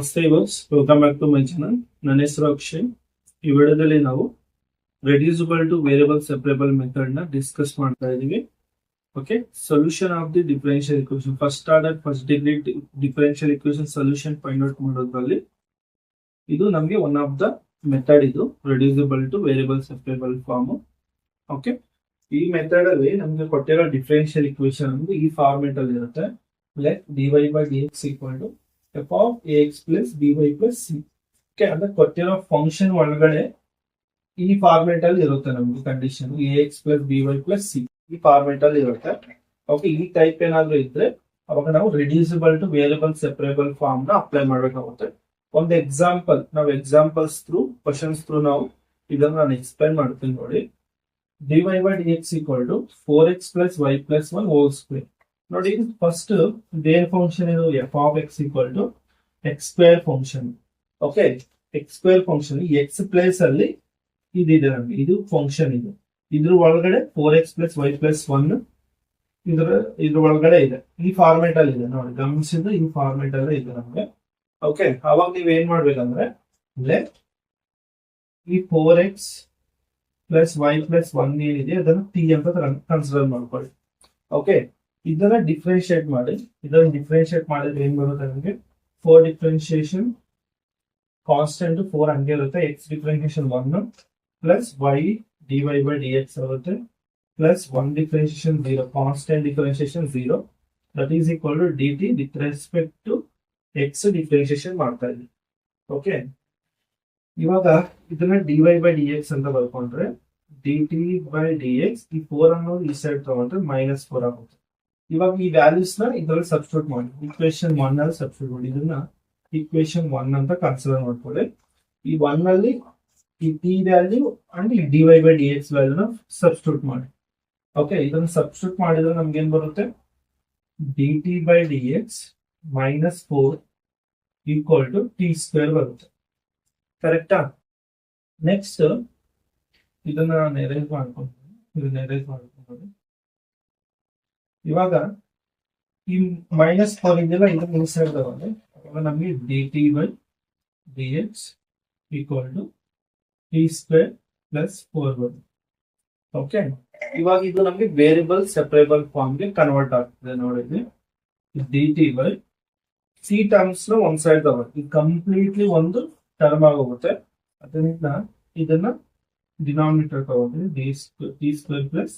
ನಮಸ್ತೆ ಇವರ್ಸ್, welcome back to my channel. ನನ್ನ ಹೆಸರು ಅಕ್ಷಯ್. ಈ ವಿಡಿಯೋದಲ್ಲಿ ನಾವು reducible to variable separable method ನ ಡಿಸ್ಕಸ್ ಮಾಡ್ತಾ ಇದೀವಿ. Okay, solution of the differential equation, first order first degree differential equation solution find out ಮಾಡೋದ್ರಲ್ಲಿ ಇದು ನಮಗೆ ಒನ್ ಆಫ್ ದ ಮೆಥಡ್. ಇದು reducible to variable separable form. Okay, ಈ method ಅಲ್ಲಿ ನಮಗೆ ಕೊಟ್ಟಿರೋ ಡಿಫರೆನ್ಷಿಯಲ್ ಇಕ್ವೇಷನ್ ಅಂದ್ರೆ ಈ ಫಾರ್ಮೆಟ್ ಅಲ್ಲಿ ಇರುತ್ತೆ. Let dy by dx equal to f of ax plus by plus c. Okay, ಅಂದ್ರೆ ಕೊಟ್ಟಿರೋ ಫಂಕ್ಷನ್ ಒಳಗಡೆ ಈ ಫಾರ್ಮೆಟ್ ಅಲ್ಲಿ ಇರುತ್ತೆ ನಮ್ಗೆ condition ax plus by plus c ಈ ಫಾರ್ಮೆಟ್ ಅಲ್ಲಿ ಇರುತ್ತೆ. ಓಕೆ, ಈ ಟೈಪ್ ಏನಾದ್ರು ಇದ್ರೆ ಅವಾಗ ನಾವು reducible to variable separable form ನ ಅಪ್ಲೈ ಮಾಡ್ಬೇಕಾಗುತ್ತೆ. ಒಂದು ಎಕ್ಸಾಂಪಲ್, ನಾವು ಎಕ್ಸಾಂಪಲ್ಸ್ ಥ್ರೂ ಕ್ವಶನ್ಸ್ ಥ್ರೂ ನಾವು ಇದನ್ನ ನಾನು ಎಕ್ಸ್ಪ್ಲೈನ್ ಮಾಡ್ತೀನಿ ನೋಡಿ. dy by dx equal to 4x plus y plus 1 whole square. ನೋಡಿ, ಫಸ್ಟ್ ದೇರ್ ಫಂಕ್ಷನ್ ಇದು f of x equal to x square function. Okay, x square function x place ಅಲ್ಲಿ ಇದಿದೆ ನಮ್ಗೆ, ಇದು ಫಂಕ್ಷನ್. ಇದ್ರ ಒಳಗಡೆ 4x plus y plus 1 ಇದ್ರ ಒಳಗಡೆ ಇದೆ. ಈ ಫಾರ್ಮೆಟ್ ಅಲ್ಲಿ ಇದೆ ನೋಡಿ, ಗಮನಿಸಿದ್ರೆ ಈ ಫಾರ್ಮೆಟ್ ಅಲ್ಲೇ ಇದೆ ನಮ್ಗೆ. ಓಕೆ, ಅವಾಗ ನೀವ್ ಏನ್ ಮಾಡ್ಬೇಕಂದ್ರೆ ಲೆಟ್ ಈ 4x plus y plus 1 ಏನಿದೆ ಅದನ್ನ t ಅಂತ ಕನ್ಸಿಡರ್ ಮಾಡ್ಕೊಳ್ಳಿ. ಓಕೆ, ಇದನ್ನ ಡಿಫ್ರೆನ್ಶಿಯೇಟ್ ಮಾಡಿದ್ರೆ ಏನ್ ಬರುತ್ತೆ ನಮಗೆ? 4 ಡಿಫ್ರೆನ್ಶಿಯೇಷನ್ ಕಾನ್ಸ್ಟೆಂಟ್ 4 ಹಂಗೆ ಇರುತ್ತೆ. X differentiation 1 plus y dy by dx ಆಗುತ್ತೆ plus 1 differentiation 0 constant differentiation 0 that is equal to dt with respect to x differentiation ಮಾಡ್ತಾ ಇದ್ದೀವಿ. ಓಕೆ, ಇವಾಗ ಇದನ್ನ dy by dx ಅಂತ ಬರ್ಕೊಂಡ್ರೆ dt by dx ಈ 4 ಅನ್ನೋದು ಈ ಸೈಡ್ ತಗೊಂಡ್ರೆ -4 ಆಗುತ್ತೆ. ಇವಾಗ ಈ ವ್ಯಾಲ್ಯೂಸ್ ನ ಇದ್ರಲ್ಲಿ ಸಬ್ಸ್ಟಿಟ್ಯೂಟ್ ಮಾಡಿ ಇಕ್ವೇಶನ್ 1 ಅಲ್ಲಿ ಸಬ್ಸ್ಟಿಟ್ಯೂಟ್ ಮಾಡಿ ಇದನ್ನ ಇಕ್ವೇಶನ್ 1 ಅಂತ ಕನ್ಸಿಡರ್ ಮಾಡ್ಕೊಳ್ಳಿ. ಈ 1 ಅಲ್ಲಿ ಈ t ವ್ಯಾಲ್ಯೂ ಅಂಡ್ ಈ dy by dx ವ್ಯಾಲ್ಯೂನ ಸಬ್ಸ್ಟಿಟ್ಯೂಟ್ ಮಾಡಿ. ಓಕೆ, ಇದನ್ನ ಸಬ್ಸ್ಟಿಟ್ಯೂಟ್ ಮಾಡಿದ್ರೆ ನಮ್ಗೆ ಏನ್ ಬರುತ್ತೆ? dt by dx -4 equal to t square ಬರುತ್ತೆ. ಕರೆಕ್ಟಾ? ನೆಕ್ಸ್ಟ್ ಇದನ್ನ ನಾನು ಎರೇಸ್ ಮಾಡ್ಕೊಂಡು ಇವಾಗ ಈ -4 ಇದೆಲ್ಲ ಇದನ್ನ ಇನ್ಸೈಡ್ ತಗೊಂಡ್ರೆ ಅವಾಗ ನಮಗೆ dt by dx equal to t square plus 4 ಬರುತ್ತೆ. ಓಕೆ, ಇವಾಗ ಇದು ನಮಗೆ ವೇರಿಯಬಲ್ ಸೆಪರೇಬಲ್ ಫಾರ್ಮ್ಗೆ ಕನ್ವರ್ಟ್ ಆಗ್ತದೆ. ನೋಡಿದ್ವಿ, dt by c ಟರ್ಮ್ಸ್ ನ ಒಂದ್ ಸೈಡ್ ತಗೊಂಡು ಇದು ಕಂಪ್ಲೀಟ್ಲಿ ಒಂದು ಟರ್ಮ್ ಆಗೋಗುತ್ತೆ. ಅದರಿಂದ ಇದನ್ನ ಡಿನಾಮಿನೇಟರ್ ತಗೊಂಡ್ರೆ t ಸ್ಕ್ವೇರ್ ಪ್ಲಸ್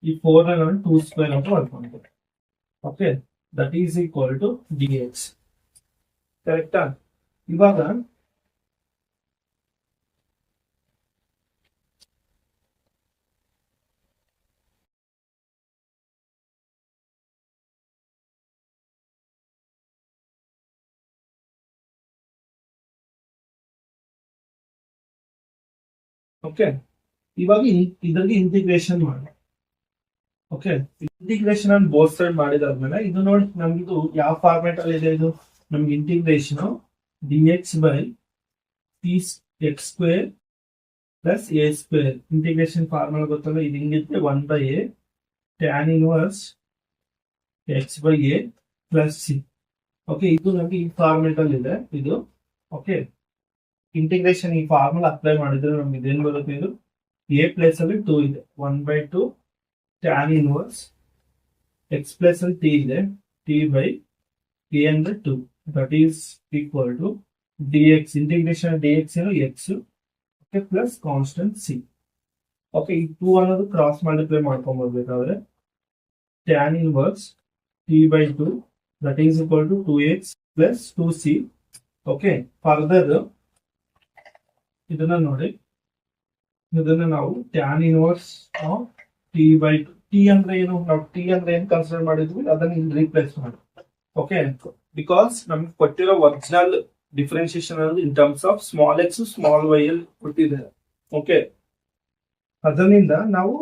ಈ 4 ನ 2 ಸ್ಕ್ವೇರ್ ಅಂತ ಮಾಡ್ಕೊಂಡ್ರೆ okay, that is equal to dx. ಕರೆಕ್ಟಾ? ಇವಾಗ ಓಕೆ, ಇವಾಗ ಇದರಲ್ಲಿ ಇಂಟಿಗ್ರೇಷನ್ ಮಾಡಿ. ಓಕೆ, ಇಂಟಿಗ್ರೇಷನ್ ಅನ್ನು ಬೋತ್ ಸೈಡ್ ಮಾಡಿದಾದ್ಮೇಲೆ ಇದು ನೋಡಿ ನಮ್ಗಿದು ಯಾವ ಫಾರ್ಮೆಟ್ ಅಲ್ಲಿ ಇದೆ? ಇದು ನಮ್ಗೆ integration dx by x square plus a square integration formula ಗೊತ್ತಲ್ಲ, ಇದು ಹಿಂಗಿದ್ರೆ 1/a tan inverse x by a plus c. Okay, ಇದು ನಮ್ಗೆ ಈ ಫಾರ್ಮೆಟ್ ಅಲ್ಲಿ ಇದೆ ಇದು. ಓಕೆ, ಇಂಟಿಗ್ರೇಷನ್ ಈ ಫಾರ್ಮುಲಾ ಅಪ್ಲೈ ಮಾಡಿದ್ರೆ ನಮ್ಗೆ ಇದೇನ್ ಬರುತ್ತೆ? ಇದು a ಪ್ಲೇಸ್ ಅಲ್ಲಿ 2 ಇದೆ, 1/2 tan ಇನ್ವರ್ಸ್ x ಪ್ಲೇಸ್ ಅಲ್ಲಿ t ಇದೆ, t by a ಅಂದ್ರೆ 2 that is equal to dx. Integration dx ಏನು x, okay, plus constant c. Okay, ಈ 2 ಅನ್ನೋದು ಕ್ರಾಸ್ ಮಲ್ಟಿಪ್ಲೈ ಮಾಡ್ಕೊಂಡ್ ಬರ್ಬೇಕಾದ್ರೆ tan inverse t by 2 that is equal to 2x plus 2c. Okay, further ಇದನ್ನ ನೋಡಿ, ಇದನ್ನ ನಾವು tan inverse of t by 2 t ಅಂದ್ರೆ ಏನು? ನಾವು t ಅಂದ್ರೆ ಏನ್ ಕನ್ಸಿಡರ್ ಮಾಡಿದ್ವಿ ಅದನ್ನ ಇಲ್ಲಿ ರೀಪ್ಲೇಸ್ ಮಾಡಿ. ಓಕೆ, ಬಿಕಾಸ್ ನಮ್ಗೆ ಕೊಟ್ಟಿರೋ ಒರಿಜಿನಲ್ ಡಿಫರೆನ್ಶಿಯೇಷನ್ ಅನ್ನೋದು in terms of small x small y ಅಲ್ಲಿ ಕೊಟ್ಟಿದ್ದಾರೆ. ಓಕೆ, ಅದರಿಂದ ನಾವು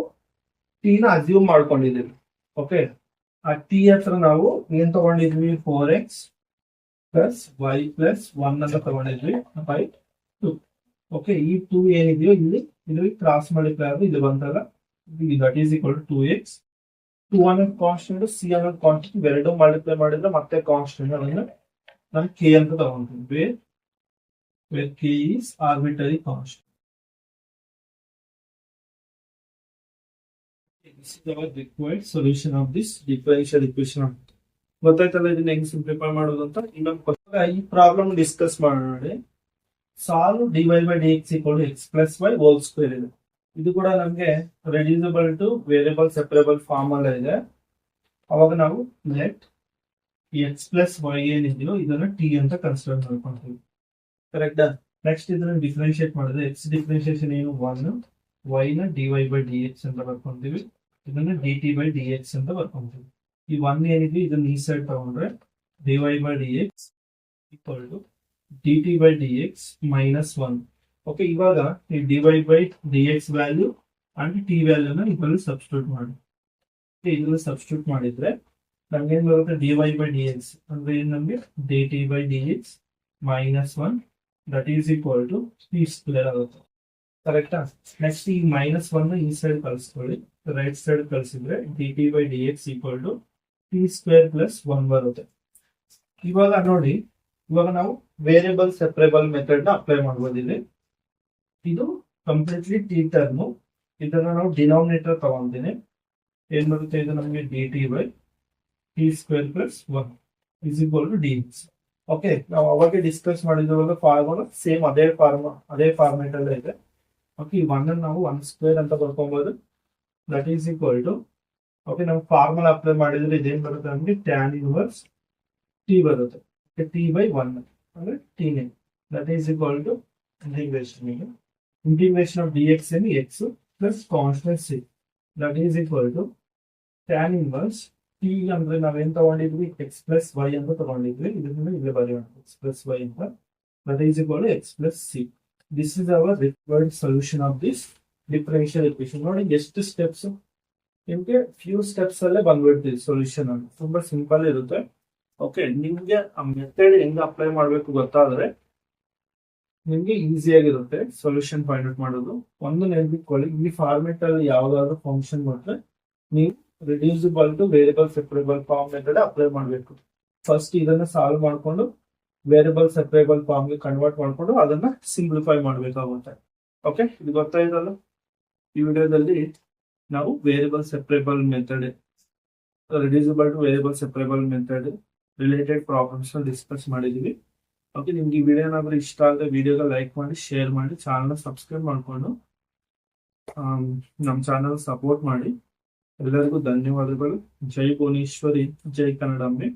t ನ ಅಸ್ಯೂಮ್ ಮಾಡ್ಕೊಂಡಿದ್ದೀವಿ. ಓಕೆ, ಆ t ಹತ್ರ ನಾವು ಏನ್ ತಗೊಂಡಿದ್ವಿ? 4x ಪ್ಲಸ್ y ಪ್ಲಸ್ 1 ಅಂತ ತಗೊಂಡಿದ್ವಿ ಬೈ 2. ಓಕೆ, ಈ 2 ಏನಿದೆಯೋ ಇಲ್ಲಿ ಕ್ರಾಸ್ ಮಲ್ಟಿಪ್ಲೈ ಆದ್ರೆ ಇದು ಬಂದಾಗ that is equal to 2x. 2 ಅನ್ನೋದು ಕಾನ್ಸ್ಟೆಂಟ್, ಸಿ ಅನ್ನೋದು ಕಾನ್ಸ್ಟೆಂಟ್, ಇವೆರಡು ಮಲ್ಟಿಪ್ಲೈ ಮಾಡಿದ್ರೆ ಮತ್ತೆ ಕಾನ್ಸ್ಟೆಂಟ್, ಅದನ್ನ ನಾನು ಕೆ ಅಂತ ತಗೊಂತೀನಿ. where k is arbitrary constant. This is our required solution of this differential equation. ಗೊತ್ತಾಯ್ತಲ್ಲ ಇದನ್ನ ಹೆಂಗ್ ಸಿಂಪ್ಲಿಫೈ ಮಾಡೋದು ಅಂತ. ಇನ್ನೊಂದು ಈ ಪ್ರಾಬ್ಲಮ್ ಡಿಸ್ಕಸ್ ಮಾಡೋಣ ನೋಡಿ. Solve dy by dx equal to x plus y whole square ಇದೆ. ಇದು ಕೂಡ ನಮ್ಗೆ reducible to variable separable form ಅಲ್ಲ ಇದೆ. ಅವಾಗ ನಾವು ಲೆಟ್ ಎಕ್ಸ್ ಪ್ಲಸ್ ವೈ ಏನಿದೆಯೋ ಇದನ್ನ ಟಿ ಅಂತ ಕನ್ಸಿಡರ್ ಮಾಡ್ಕೊಂತೀವಿ. ಕರೆಕ್ಟಾ? ನೆಕ್ಸ್ಟ್ ಇದನ್ನ ಡಿಫ್ರೆನ್ಶಿಯೇಟ್ ಮಾಡಿದ್ರೆ ಎಕ್ಸ್ ಡಿಫ್ರೆನ್ಶಿಯೇಷನ್ ಏನು 1, ವೈ ನ dy by dx ಅಂತ ಬರ್ಕೊಂತೀವಿ, ಇದನ್ನ dt by dx ಅಂತ ಬರ್ಕೊಂತೀವಿ. ಈ 1 ಏನಿದೆ ಇದನ್ನ ಈ ಸೈಡ್ ತಗೊಂಡ್ರೆ dy by dx equal to dt by dx minus 1. Okay, ಇವಾಗ ಈ dy by dx value and T ವ್ಯಾಲ್ಯೂನ ಇದರಲ್ಲಿ ಸಬ್ಸ್ಟಿಟ್ಯೂಟ್ ಮಾಡಿ. ಇದರಲ್ಲಿ ಸಬ್ಸ್ಟಿಟ್ಯೂಟ್ ಮಾಡಿದ್ರೆ ನಮ್ಗೆ ಏನ್ ಬರುತ್ತೆ, dy by dx ಅಂದ್ರೆ ಏನ್ ನಮ್ಗೆ dt by dx minus 1 that is equal to t square ಆಗುತ್ತೆ. ಕರೆಕ್ಟಾ? ನೆಕ್ಸ್ಟ್ ಈ -1 ಈ ಸೈಡ್ ಕಳಿಸ್ಕೊಳ್ಳಿ, ರೈಟ್ ಸೈಡ್ ಕಳಿಸಿದ್ರೆ dt by dx equal to t square plus 1 ಬರುತ್ತೆ. ಇವಾಗ ನೋಡಿ, ಇವಾಗ ನಾವು ವೇರಿಯಬಲ್ ಸೆಪರೇಬಲ್ ಮೆಥಡ್ ನ ಅಪ್ಲೈ ಮಾಡಬಹುದು. ಇದು ಕಂಪ್ಲೀಟ್ಲಿ ಟಿ ಟರ್ಮ್, ಇದನ್ನ ನಾವು ಡಿನಾಮಿನೇಟರ್ ತಗೊಂತೀನಿ. ಏನ್ ಬರುತ್ತೆ, ಇದು ನಮಗೆ dt by t square plus 1 is equal to dx. Okay, ನಾವು ಅವಾಗ ಡಿಸ್ಕಸ್ ಮಾಡಿದ್ವಾಗ ಫಾರ್ಮುಲಾ ಸೇಮ್ ಅದೇ ಫಾರ್ಮೆಟ್ ಅಲ್ಲೇ ಇದೆ. ಓಕೆ, ಈ 1 ನಾವು 1 ಸ್ಕ್ವೇರ್ ಅಂತ ಬರ್ಕೊಬಹುದು. That is equal to, okay, ನಾವು ಫಾರ್ಮುಲಾ ಅಪ್ಲೈ ಮಾಡಿದ್ರೆ ಇದೇನ್ ಬರುತ್ತೆ ನಮಗೆ ಟ್ಯಾನ್ ಇನ್ವರ್ಸ್ ಟಿ ಬರುತ್ತೆ. ಟಿ ಬೈ 1 ಅಂದ್ರೆ ಟಿ ನೇ, that is equal to integration of dx in x plus constant C, that is equal to tan inverse T ಅಂದ್ರೆ ನಾವೇನ್ ತಗೊಂಡಿದ್ವಿ, ಎಕ್ಸ್ ಪ್ಲಸ್ ವೈ ಅಂತ ತಗೊಂಡಿದ್ವಿ, ಇದನ್ನ ಇಲ್ಲೇ ಬರೆಯೋಣ, ಎಕ್ಸ್ ಪ್ಲಸ್ ವೈ ಅಂತ, that is equal to x plus c. This is our required solution of this differential equation. ನೋಡಿ ಎಷ್ಟು steps, ನಿಮ್ಗೆ ಫ್ಯೂ ಸ್ಟೆಪ್ಸ್ ಅಲ್ಲೇ ಬಂದ್ಬಿಡ್ತೀವಿ ಸೊಲ್ಯೂಷನ್ ಅಂತ. ತುಂಬಾ ಸಿಂಪಲ್ ಇರುತ್ತೆ. ಓಕೆ, ನಿಮ್ಗೆ ಆ ಮೆಥಡ್ ಹೆಂಗ್ ಅಪ್ಲೈ ಮಾಡ್ಬೇಕು ಗೊತ್ತಾದ್ರೆ ನಿಮ್ಗೆ ಈಸಿ ಆಗಿರುತ್ತೆ ಸೊಲ್ಯೂಷನ್ ಫೈಂಡ್ ಔಟ್ ಮಾಡೋದು. ಒಂದು ನೆನಪಿಟ್ಕೊಳ್ಳಿ, ಈ ಫಾರ್ಮೆಟ್ ಅಲ್ಲಿ ಯಾವ್ದಾದ್ರು ಫಂಕ್ಷನ್ ಕೊಟ್ರೆ ನೀವು reducible to variable separable form method apply ಮಾಡಬೇಕು. ಫಸ್ಟ್ ಇದನ್ನ ಸಾಲ್ವ್ ಮಾಡ್ಕೊಂಡು ವೇರಿಯಬಲ್ ಸೆಪರೇಬಲ್ ಫಾರ್ಮ್ ಗೆ ಕನ್ವರ್ಟ್ ಮಾಡ್ಕೊಂಡು ಅದನ್ನ ಸಿಂಪ್ಲಿಫೈ ಮಾಡ್ಬೇಕಾಗುತ್ತೆ. ಓಕೆ, ಇದು ಗೊತ್ತಾಯ್ತಲ್ಲ. ಈ ವಿಡಿಯೋದಲ್ಲಿ ನಾವು variable separable method, reducible to variable separable method related problems discuss ಮಾಡಿದೀವಿ. ಓಕೆ, ನಿಮ್ಗೆ ಈ ವಿಡಿಯೋ ಏನಾದ್ರೂ ಇಷ್ಟ ಆದರೆ ವಿಡಿಯೋಗೆ ಲೈಕ್ ಮಾಡಿ, ಶೇರ್ ಮಾಡಿ, ಚಾನಲ್ ಸಬ್ಸ್ಕ್ರೈಬ್ ಮಾಡ್ಕೊಂಡು ನಮ್ಮ ಚಾನಲ್ ಸಪೋರ್ಟ್ ಮಾಡಿ. ಎಲ್ಲರಿಗೂ ಧನ್ಯವಾದಗಳು. ಜೈ ಭುವನೇಶ್ವರಿ, ಜೈ ಕನ್ನಡಾಂಬೆ.